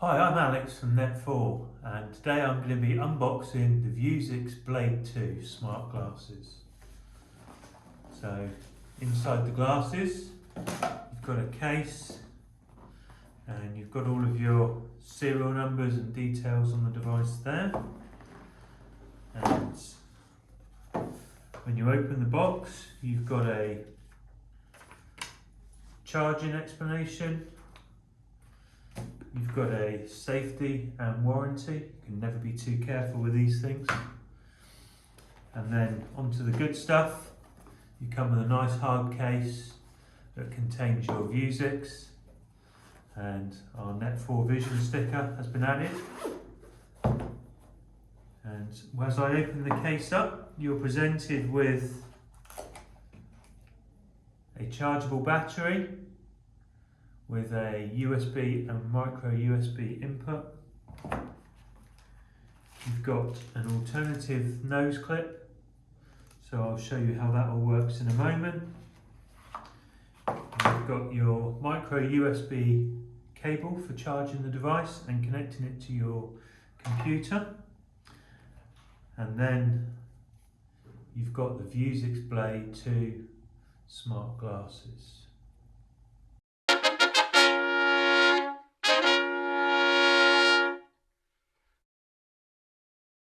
Hi, I'm Alex from Net4 and today I'm going to be unboxing the Vuzix Blade 2 smart glasses. So inside the glasses you've got a case and you've got all of your serial numbers and details on the device there. And when you open the box you've got a charging explanation. You've got a safety and warranty. You can never be too careful with these things. And then onto the good stuff. You come with a nice hard case that contains your Vuzix, and our Net4 Vision sticker has been added. And as I open the case up, you're presented with a chargeable battery with a USB and micro USB input. You've got an alternative nose clip, so I'll show you how that all works in a moment. You've got your micro USB cable for charging the device and connecting it to your computer. And then you've got the Vuzix Blade 2 smart glasses.